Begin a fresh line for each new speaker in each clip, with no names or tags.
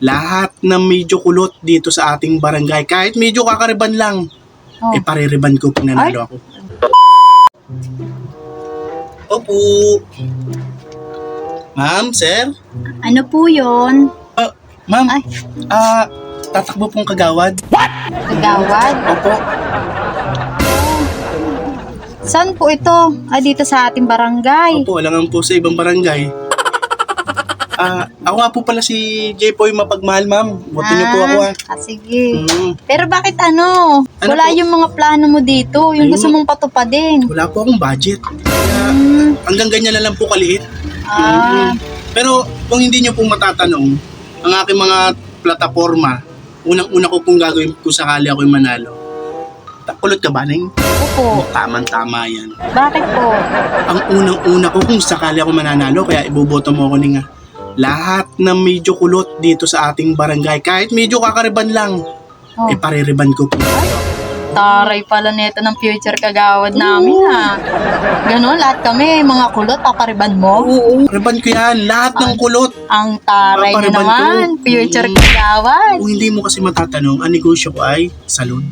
Lahat ng medyo kulot dito sa ating barangay, kahit medyo kakariban lang, paririban ko pag nanalo ako. Opo. Ma'am, sir?
Ano po yun?
Ma'am,
Ay.
tatakbo pong kagawad.
Kagawad?
Opo.
Saan po ito? Dito sa ating barangay.
Opo, alangan po sa ibang barangay. Ako nga po pala si Jepoy Mapagmahal, ma'am. Buti niyo po ako,
sige.
Mm.
Pero bakit ano? Wala
po?
yung mga plano mo dito, yung gusto mong patupadin.
Wala po akong budget. Kaya hanggang ganyan na lang po kaliit. Pero kung hindi niyo po matatanong, ang aking mga plataforma, unang-una ko pong gagawin kung sakali ako'y manalo. Kulot ka ba, Neng?
Opo.
Tama yan.
Bakit po?
Ang unang-una ko kung sakali ako mananalo, kaya iboboto mo ako, Neng. Lahat ng medyo kulot dito sa ating barangay, kahit medyo kakariban lang, paririban ko po.
Taray pala neto ng future kagawad namin Ganon, lahat kami, mga kulot, papariban mo?
Oo, riban ko yan. Lahat ng kulot.
Ang taray niyo
Papariban
naman,
ko.
future kagawad.
Kung hindi mo kasi matatanong, ang negosyo ko ay salon.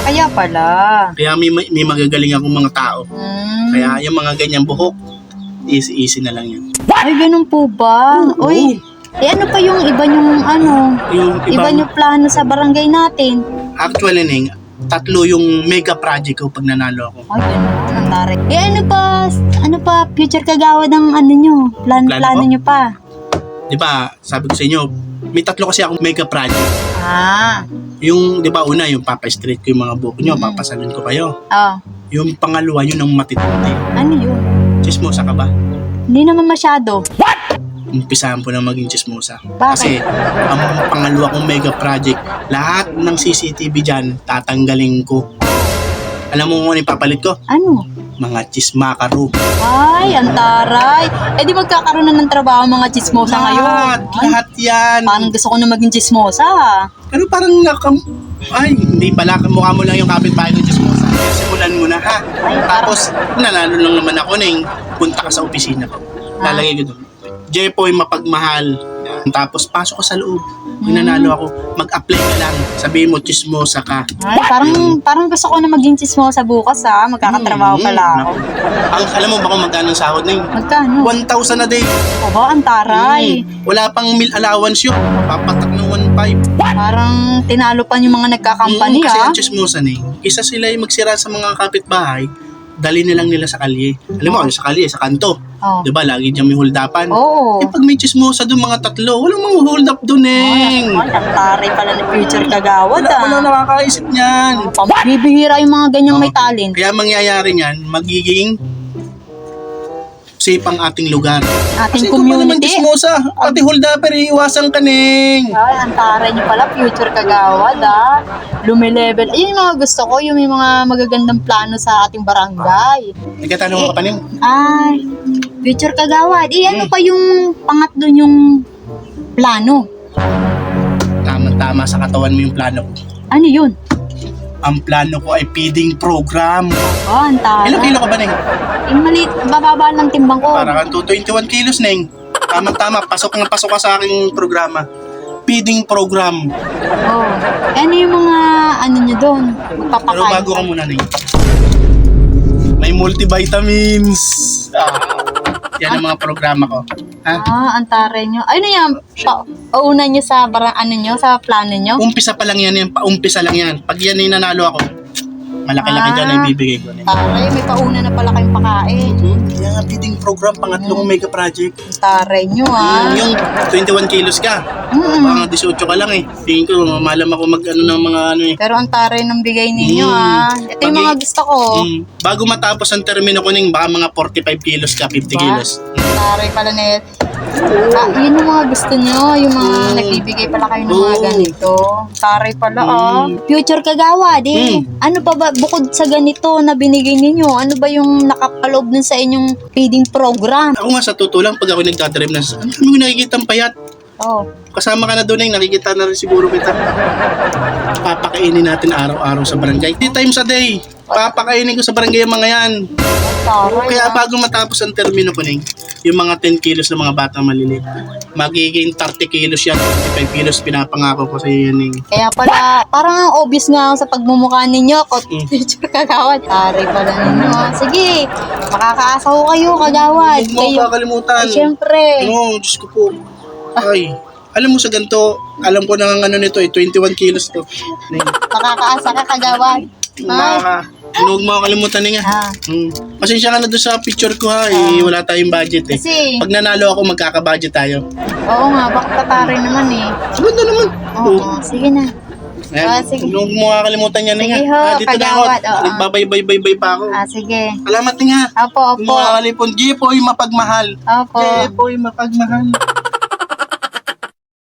Kaya pala.
Kaya may magagaling akong mga tao. Kaya yung mga ganyang buhok, easy na lang yan.
Ay, ganun po ba? Uy, ano pa yung iba yung iba yung plano sa barangay natin?
Actually, Neng, 3 yung mega project ko pag nanalo ako.
Ay, ganun, ang taray. Ano pa, future kagawad ng nyo? Plano nyo pa?
Di ba, sabi ko sa inyo, may 3 kasi akong mega project. Yung, di ba, una, yung papa-street ko yung mga buhok nyo, papasalon ko kayo. Yung pangalawa, yun ang matitindi.
Ano yun?
Chismosa ka ba?
Hindi naman masyado.
Umpisahan po na maging chismosa.
Bakit?
Kasi ang pangalawa kong mega project, lahat ng CCTV dyan, tatanggalin ko. Alam mo kung ano ipapalit ko?
Ano?
Mga chismakaro.
Ay, ang taray. Di magkakaroon na ng trabaho mga chismosa ngayon.
Lahat yan.
Parang gusto ko na maging chismosa
Pero parang hindi pala, mukha mo lang yung kapitbahay ng chismosa. Simulan mo na Tapos, nanalo lang naman ako, Neng. Punta ka sa opisina ko. Lalagay ko doon. Jepoy Mapagmahal. Tapos, pasok ka sa loob. Kung nanalo ako, mag-apply ka lang. Sabihin mo, chismosa ka.
Ay, parang gusto ko na maging chismosa bukas magkakatrabaho pala ako.
Alam mo ba kung magkano ang sahod, Neng?
Magkano?
1,000 a day.
O ba, ang taray.
Wala pang meal allowance yun. Papatak ng 1,500.
Parang tinalo pa yung mga nagkakampany
Kasi ang chismosa, Neng, isa sila yung magsira sa mga kapitbahay, dali nilang nila sa kalye. Alam mo, sa kalye, sa kanto. Diba, lagi dyan may holdapan. Pag may chismosa doon, mga 3, walang mga hold up doon, Neng.
Ay, ang taray pala ng future kagawad
Wala nakakaisip niyan.
Bibihira yung mga ganyang may talent.
Kaya mangyayari niyan, magiging safe ang ating lugar.
Ating
Kasi kung naman
community.
chismosa, ate hold upper, iiwasan ka, Neng.
Ay, ang taray niyo pala, future kagawad Lumilevel. Ayun yung mga gusto ko, yung may mga magagandang plano sa ating barangay.
Nagkatanong ka pa, Neng?
Ay, future kagawad. Ano pa yung pangatlo yung plano?
Tama sa katawan mo yung plano ko.
Ano yun?
Ang plano ko ay feeding program.
Ang taray.
Ilang kilo ka ba, Neng?
Yung maliit, bababa ng timbang ko.
Para kang 221 kilos, Neng. Tama, pasok ka sa aking programa. Feeding program.
Ano yung mga nyo doon?
Pero bago ka muna, Neng. May multivitamins. Yan ang mga programa ko.
Ang taray nyo. Ano yan? Pauna nyo sa sa plano nyo?
Umpisa pa lang yan, paumpisa lang yan. Pag yan ay nanalo ako, malaki-laki dyan ay bibigay ko.
Taray, may pauna na pala kayong pakain.
Kaya nga, feeding program, pangatlong mega project.
Ang taray nyo
Yung 21 kilos ka. Mga 18 ka lang Tingin ko, malam ako ng mga
Pero ang taray ng bigay ninyo Ito yung mga gusto ko.
Bago matapos ang termino ko, Neng, baka mga 45 kilos ka, 50 kilos.
Ang taray pala net. Yun yung mga gusto nyo, yung mga nagbibigay pala kayo ng mga ganito. Taray pala Future kagawad Ano pa ba, bukod sa ganito na binigay ninyo, ano ba yung nakapaloob nun sa inyong feeding program?
Ako nga sa totoo lang, pag ako nagdadrive ang dami ko nakikita ang payat. Kasama ka na doon, Neng, nakikita na rin siguro kita. Papakainin natin araw-araw sa barangay. 3 times a day. Papakainin ko sa barangay yung mga yan.
Taray
Kaya
ah.
bago matapos ang termino ko, Ning, yung mga 10 kilos na mga batang maliliit, magiging 30 kilos yan, 25 kilos, pinapangako ko sa iyo yan, Ning.
Kaya pala, parang ang obvious nga sa pagmumukha ninyo. Teacher Kagawad. Taray pala ninyo. Sige, makakaasa ko kayo, Kagawad.
Huwag mo
Kayo.
kakalimutan.
Ay, syempre.
Oo, Diyos ko po. Ay, alam mo sa ganito, alam ko na ang ano nito 21 kilos to. Ning,
Makakaasa ka, Kagawad. Ay.
Huwag mo kalimutan Ning
Ah.
Pasensya ka na doon sa picture ko ha, wala tayong budget eh.
Kasi,
Pag nanalo ako, magkaka-budget tayo.
oo nga, baka tatari naman eh.
Ganda naman.
Oo, sige na.
Ayan,
sige.
huwag mo kakalimutan yan, Ning.
Sige ho,
Dito na ako.
Kagawad, oo.
Nagbabay-bay-bay pa ako.
Sige.
Salamat, Ning ha.
Opo,
Huwag mo
opo.
kakalipon. Jepoy mapagmahal.
Opo.
Jepoy mapagmahal.